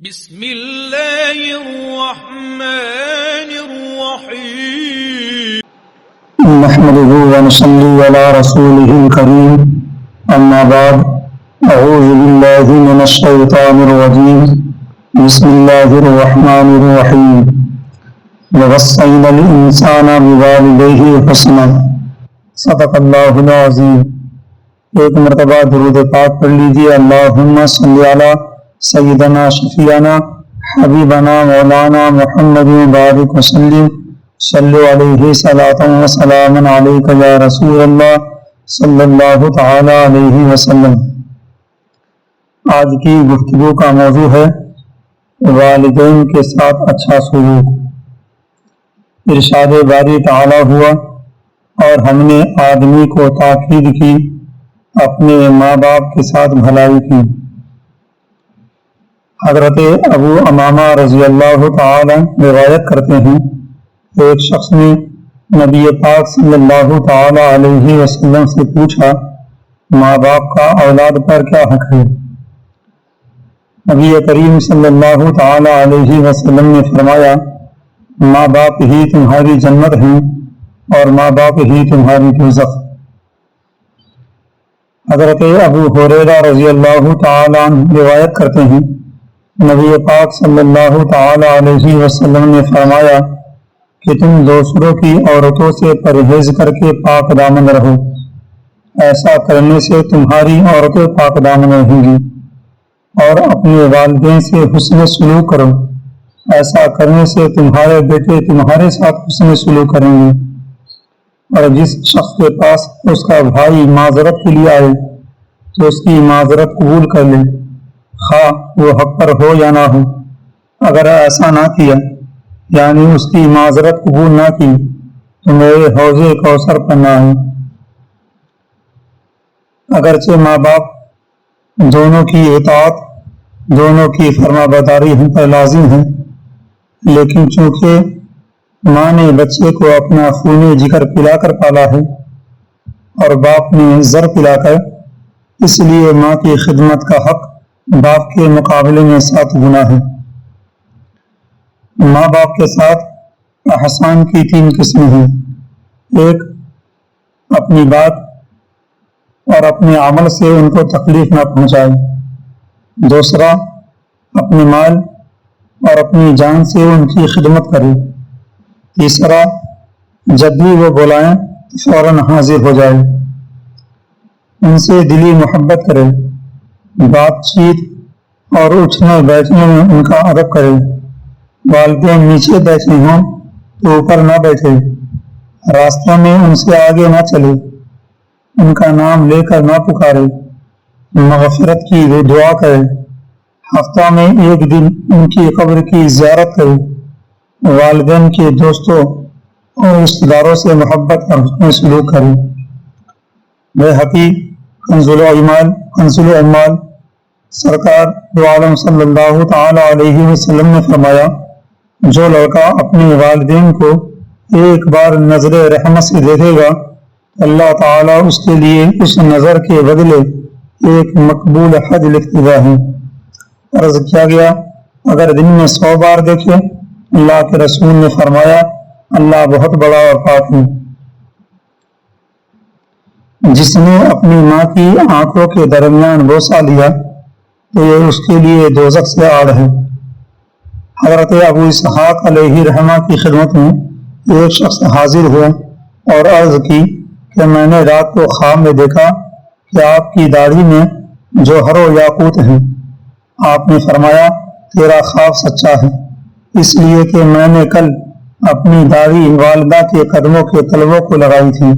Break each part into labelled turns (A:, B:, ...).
A: بسم اللہ الرحمن الرحیم
B: نحمده ونصلي على رسوله الكريم اما بعد اعوذ بالله من الشيطان الرجيم بسم الله الرحمن الرحيم ووصينا الانسان بوالديه حسنا صدق الله العظيم۔ ایک مرتبہ درود پاک پڑھ لیجیے۔ اللہم صلی علی سیدنا شفیعنا حبیبنا مولانا محمد بارک وسلم صلی علیہ صلاۃ و سلام علیک یا رسول اللہ صلی اللہ تعالی علیہ وسلم۔ آج کی گفتگو کا موضوع ہے والدین کے ساتھ اچھا سلوک۔ ارشاد باری تعالی ہوا اور ہم نے آدمی کو تاکید کی اپنے ماں باپ کے ساتھ بھلائی کی۔ حضرت ابو امامہ رضی اللہ تعالی روایت کرتے ہیں، ایک شخص نے نبی پاک صلی اللہ تعالی علیہ وسلم سے پوچھا، ماں باپ کا اولاد پر کیا حق ہے؟ نبی کریم صلی اللہ تعالی علیہ وسلم نے فرمایا، ماں باپ ہی تمہاری جنت ہیں اور ماں باپ ہی تمہاری دوزخ۔ حضرت ابو ہریرہ رضی اللہ تعالی عنہ روایت کرتے ہیں، نبی پاک صلی اللہ تعالی علیہ وسلم نے فرمایا کہ تم دوسروں کی عورتوں سے پرہیز کر کے پاک دامن رہو، ایسا کرنے سے تمہاری عورتیں پاک دامن رہیں گی، اور اپنے والدین سے حسن سلوک کرو، ایسا کرنے سے تمہارے بیٹے تمہارے ساتھ حسن سلوک کریں گے، اور جس شخص کے پاس اس کا بھائی معذرت کے لیے آئے تو اس کی معذرت قبول کر لے، خواہ وہ حق پر ہو یا نہ ہو۔ اگر ایسا نہ کیا یعنی اس کی معذرت قبول نہ کی تو میرے حوض کوثر پر نہ آئے۔ اگرچہ ماں باپ دونوں کی اطاعت، دونوں کی فرما برداری ہم پر لازم ہے، لیکن چونکہ ماں نے بچے کو اپنا خون جگر پلا کر پالا ہے اور باپ نے زر پلا کر، اس لیے ماں کی خدمت کا حق باپ کے مقابلے میں 7 گنا ہے۔ ماں باپ کے ساتھ احسان کی 3 قسمیں ہیں۔ ایک، اپنی بات اور اپنے عمل سے ان کو تکلیف نہ پہنچائے۔ دوسرا، اپنے مال اور اپنی جان سے ان کی خدمت کرے۔ تیسرا، جب بھی وہ بلائیں فوراً حاضر ہو جائے، ان سے دلی محبت کرے، بات چیت اور اٹھنے بیٹھنے میں ان کا ادب کرے۔ والدین نیچے بیٹھے ہوں تو اوپر نہ بیٹھے، راستوں میں ان سے آگے نہ چلے، ان کا نام لے کر نہ پکارے، مغفرت کی وہ دعا کرے، ہفتہ میں 1 دن ان کی قبر کی زیارت کرے، والدین کے دوستوں اور رشتہ داروں سے محبت اور حسن سلوک کرے۔ بیہقی کنز العمال سرکار دو عالم صلی اللہ تعالی علیہ وسلم نے فرمایا، جو لڑکا اپنے والدین کو ایک بار نظر رحمت سے دیکھے گا، اللہ تعالیٰ اس کے لیے اس نظر کے بدلے ایک مقبول حج لکھ دیتا ہے۔ عرض کیا گیا، اگر دن میں 100 بار دیکھے؟ اللہ کے رسول نے فرمایا، اللہ بہت بڑا اور پاک ہے۔ جس نے اپنی ماں کی آنکھوں کے درمیان بوسہ لیا تو یہ اس کے لیے دوزخ سے آڑ ہے۔ حضرت ابو اسحاق علیہ رحمہ کی خدمت میں ایک شخص حاضر ہوا اور عرض کی کہ میں نے رات کو خواب میں دیکھا کہ آپ کی داڑھی میں جوہر و یاقوت ہیں۔ آپ نے فرمایا، تیرا خواب سچا ہے، اس لیے کہ میں نے کل اپنی داڑھی والدہ کے قدموں کے تلووں کو لگائی تھی۔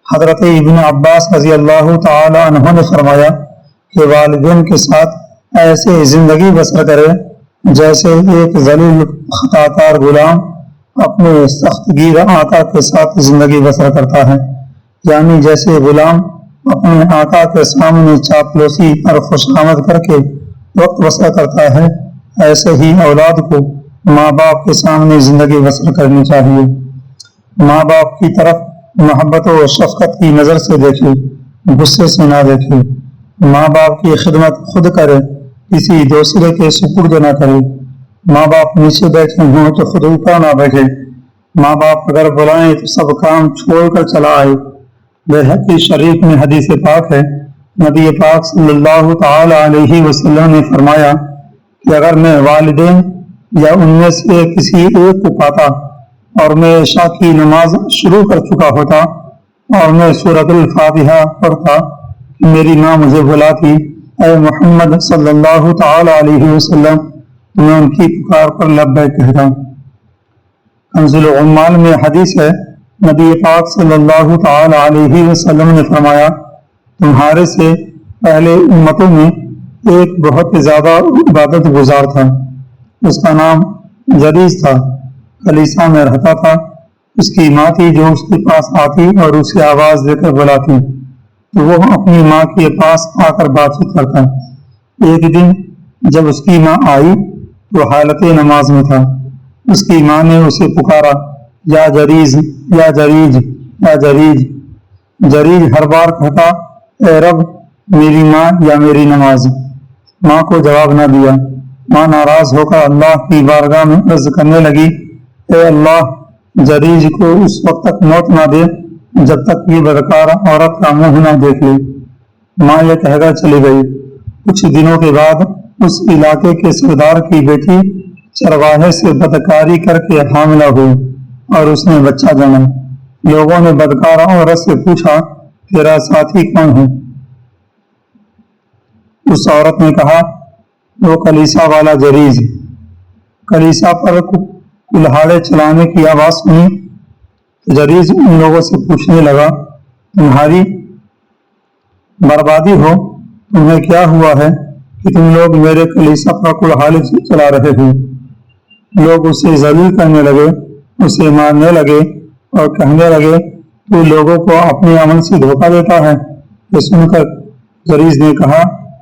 B: حضرت ابن عباس رضی اللہ تعالی عنہ نے فرمایا کہ والدین کے ساتھ ایسے زندگی بسر کرے جیسے ایک ذلیل خطاکار غلام اپنے سخت گیر آقا کے ساتھ زندگی بسر کرتا ہے، یعنی جیسے غلام اپنے آقا کے سامنے چاپلوسی اور خوش آمد کر کے وقت بسر کرتا ہے، ایسے ہی اولاد کو ماں باپ کے سامنے زندگی بسر کرنی چاہیے۔ ماں باپ کی طرف محبت و شفقت کی نظر سے دیکھے، غصے سے نہ دیکھے۔ ماں باپ کی خدمت خود کرے کسی دوسرے کے سپرد نہ کرے۔ ماں باپ نیچے بیٹھے ہوں تو خود اوپر نہ بیٹھے۔ ماں باپ اگر بلائیں تو سب کام چھوڑ کر چلا آئے۔ بہقی شریف میں حدیث پاک ہے، نبی پاک صلی اللہ تعالی علیہ وسلم نے فرمایا کہ اگر میں والدین یا ان میں سے کسی ایک کو پاتا اور میں عشاء کی نماز شروع کر چکا ہوتا اور میں سورۃ الفاتحہ پڑھتا کہ میری ماں مجھے بلاتی اے محمد صلی اللہ تعالی علیہ وسلم، تو میں ان کی پکار پر لبیک کہتا۔ کنز العمال میں حدیث ہے، نبی پاک صلی اللہ تعالی علیہ وسلم نے فرمایا تمہارے سے پہلے امتوں میں ایک بہت زیادہ عبادت گزار تھا، اس کا نام جریز تھا، کلیسا میں رہتا تھا۔ اس کی ماں تھی جو اس کے پاس آتی اور اسے آواز دے کر بلاتی تو وہ اپنی ماں کے پاس آ کر بات چیت کرتا۔ ایک دن جب اس کی ماں آئی تو حالت نماز میں تھا۔ اس کی ماں نے اسے پکارا یا جریز یا جریج یا جریج۔ جریج ہر بار کہتا اے رب میری ماں یا میری نماز۔ ماں کو جواب نہ دیا۔ ماں ناراض ہو کر اللہ کی بارگاہ میں عرض کرنے لگی اے اللہ، جریج کو اس وقت تک موت نہ دے جب تک یہ بدکار عورت کا منہ نہ دیکھ لے۔ ماں یہ کہہ کر چلی گئی۔ کچھ دنوں کے بعد اس علاقے کے سردار کی بیٹی چرواہے سے بدکاری کر کے حاملہ ہوئی اور اس نے بچہ جنا۔ لوگوں نے بدکار عورت سے پوچھا تیرا ساتھی کون ہے؟ اس عورت نے کہا وہ کلیسا والا جریز۔ کلیسا پر کلہاڑے چلانے کی آواز سنی تو جریز ان لوگوں سے پوچھنے لگا تمہاری بربادی ہو، تمہیں کیا ہوا ہے کہ تم لوگ میرے کلیسا پر کلہاڑے چلا رہے ہو؟ لوگ اسے ذلیل کرنے لگے، اسے مارنے لگے اور کہنے لگے تو لوگوں کو اپنے عمل سے دھوکہ دیتا ہے۔ یہ سن کر جریز نے کہا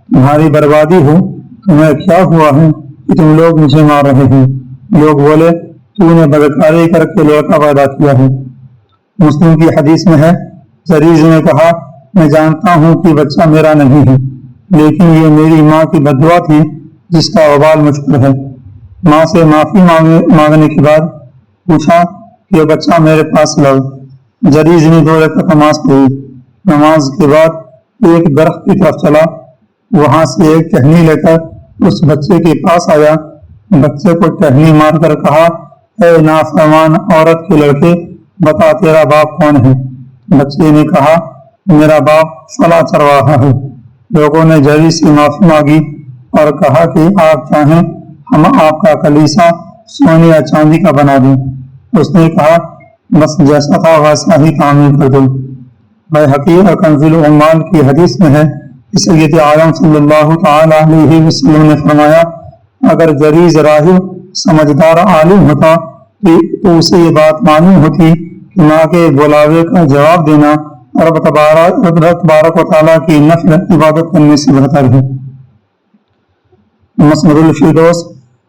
B: تمہاری بربادی ہو، تمہیں کیا ہوا ہے کہ تم لوگ مجھے مار رہے ہیں؟ لوگ بولے تو نے بدکاری کر کے لڑکا پیدا کیا ہے۔ مسلم کی حدیث میں ہے جریز نے کہا میں جانتا ہوں کہ بچہ میرا نہیں ہے، لیکن یہ میری ماں کی بددعا تھی جس کا وبال مجھ پر ہے۔ ماں سے معافی مانگنے کے بعد پوچھا کہ بچہ میرے پاس لاؤ۔ جریز نے 2 رکعت نماز پڑھی۔ نماز کے بعد ایک درخت کی طرف چلا، وہاں سے ایک ٹہنی لے کر اس بچے کے پاس آیا۔ بچے کو ٹہنی مار کر کہا اے نافرمان عورت کے لڑکے، بتا تیرا باپ کون ہے؟ بچے نے کہا میرا باپ فلاں چرواہا ہے۔ لوگوں نے جریز سے معافی مانگی اور کہا کہ آپ چاہیں ہم آپ کا کلیسا سونے یا چاندی کا بنا دیں۔ اس نے کہا بس جیسا تھا ویسا ہی تعمیر کر دو۔ بہقی اور کنز العمال کی حدیث میں ہے کہ سید عالم صلی اللہ تعالی علیہ وسلم نے فرمایا اگر جریز راہب سمجھدار عالم ہوتا تو اسے یہ بات معلوم ہوتی کہ ماں کے بلاوے کا جواب دینا رب تبارک و تعالیٰ کی نفل عبادت کرنے سے بہتر ہے۔ مسند الفردوس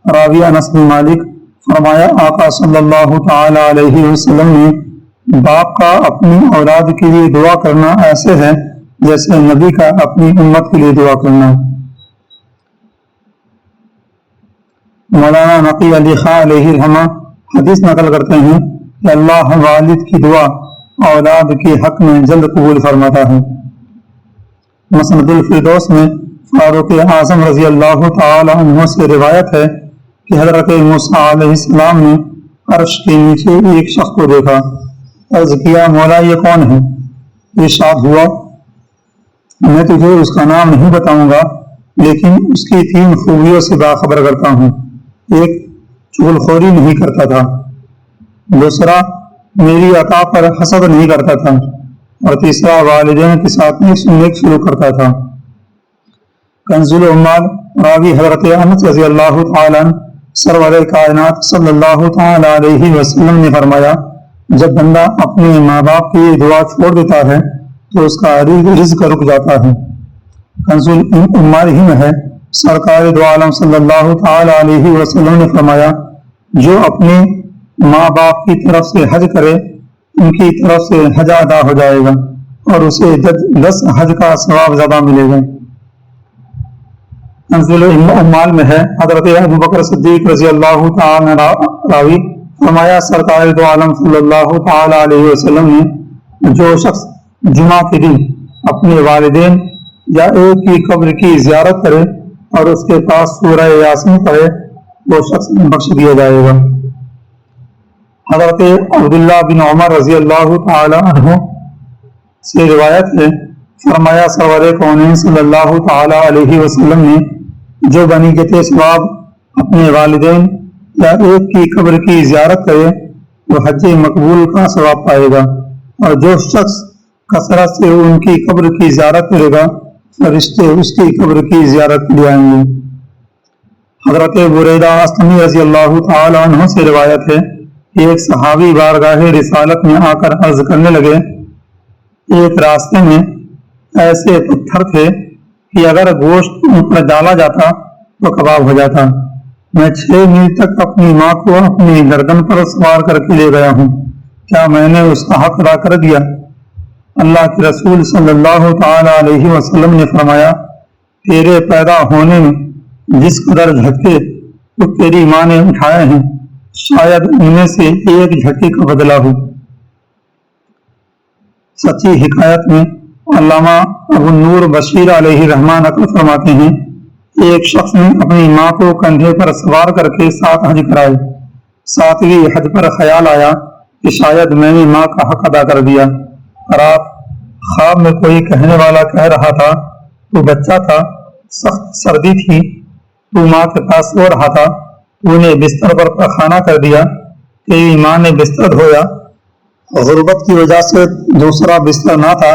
B: راوی انس بن مالک فرمایا آقا صلی اللہ تعالی علیہ وسلم نے باپ کا اپنی اولاد کے لیے دعا کرنا ایسے ہے جیسے نبی کا اپنی امت کے لیے دعا کرنا۔ مولانا نقی علی خان علیہ الرحمہ حدیث نقل کرتے ہیں کہ اللہ والد کی دعا اولاد کے حق میں جلد قبول فرماتا ہے۔ مسند الفردوس میں فاروق اعظم رضی اللہ تعالی عنہ سے روایت ہے کہ حضرت موسیٰ علیہ السلام نے عرش کے نیچے ایک شخص کو دیکھا۔ عرض کیا مولا یہ کون ہے؟ ارشاد ہوا میں تجھے اس کا نام نہیں بتاؤں گا، لیکن اس کی 3 خوبیوں سے باخبر کرتا ہوں۔ ایک چغل خوری نہیں کرتا تھا، دوسرا میری عطا پر حسد نہیں کرتا تھا، اور تیسرا والدین کے ساتھ نیک سلوک کرتا تھا۔ کنز العمال راوی حضرت انس رضی اللہ تعالیٰ عنہ سرور کائنات صلی اللہ تعالی علیہ وسلم نے فرمایا جب بندہ اپنے ماں باپ کی دعا چھوڑ دیتا ہے تو اس کا رزق رک جاتا ہے۔ کنز العمال ہی میں ہے سرکار دو عالم صلی اللہ تعالی علیہ وسلم نے فرمایا جو اپنے ماں باپ کی طرف سے حج کرے ان کی طرف سے حج ادا ہو جائے گا اور اسے 10 حج کا ثواب زیادہ ملے گا۔ کنزُ العمال میں ہے، حضرت ابوبکر صدیق رضی اللہ تعالی عنہ راوی فرمایا سرکار دو عالم صلی اللہ تعالی علیہ وسلم نے جو شخص جمعہ کے دن اپنے والدین یا ایک کی قبر کی زیارت کرے اور اس کے پاس سورہ یاسین پڑھے وہ شخص بخش دیا جائے گا۔ حضرت عبداللہ بن عمر رضی اللہ تعالی عنہ سے روایت ہے، فرمایا سرور کونین صلی اللہ تعالی علیہ وسلم نے جو بنیت ثواب اپنے والدین یا ایک کی قبر کی زیارت کرے وہ حج مقبول کا ثواب پائے گا، اور جو شخص کثرت سے ان کی قبر کی زیارت کرے گا فرشتے اس کی قبر کی زیارت لے آئیں گے۔ حضرت بریدہ اسلمی رضی اللہ تعالی عنہ سے روایت ہے کہ ایک صحابی بارگاہ رسالت میں آ کر عرض کرنے لگے، ایک راستے میں ایسے پتھر تھے کہ اگر گوشت ان پر ڈالا جاتا تو کباب ہو جاتا، میں 6 میل تک اپنی ماں کو اپنی گردن پر سوار کر کے لے گیا ہوں، کیا میں نے اس کا حق ادا کر دیا؟ اللہ کے رسول صلی اللہ تعالی علیہ وسلم نے فرمایا، تیرے پیدا ہونے میں جس قدر جھٹکے تو تیری ماں نے اٹھائے ہیں شاید ان میں سے ایک جھٹکے کا بدلہ ہو۔ سچی حکایت میں علامہ ابو النور بشیر علیہ رحمہ نقل فرماتے ہیں، ایک شخص نے اپنی ماں کو کندھے پر سوار کر کے 7 حج کرائے، 7ویں حج پر خیال آیا کہ شاید میں نے ماں کا حق ادا کر دیا۔ رات خواب میں کوئی کہنے والا کہہ رہا تھا، تو بچہ تھا، سخت سردی تھی، تو ماں کے پاس سو رہا تھا، تو نے بستر پر پخانہ کر دیا، تیری ماں نے بستر دھویا، غربت کی وجہ سے دوسرا بستر نہ تھا،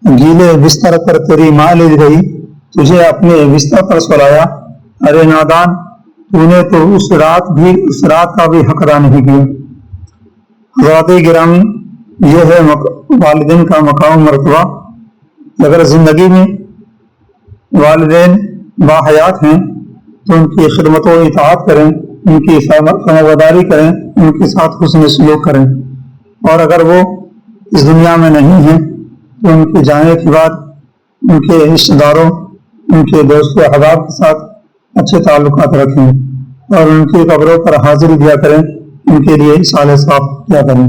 B: گیلے بستر پر تیری ماں لے گئی، تجھے اپنے بستر پر سلایا، ارے نادان، تو نے تو اس رات کا بھی حق ادا نہیں کیا۔ حضرات گرامی، یہ ہے والدین کا مقام مرتبہ۔ اگر زندگی میں والدین باحیات ہیں تو ان کی خدمت و اطاعت کریں، ان کی فرمانبرداری کریں، ان کے ساتھ حسن سلوک کریں، اور اگر وہ اس دنیا میں نہیں ہیں تو ان کے جانے کے بعد ان کے رشتہ داروں، ان کے دوست و احباب کے ساتھ اچھے تعلقات رکھیں اور ان کی قبروں پر حاضری دیا کریں، ان کے لیے اصالہ ثواب کیا کریں۔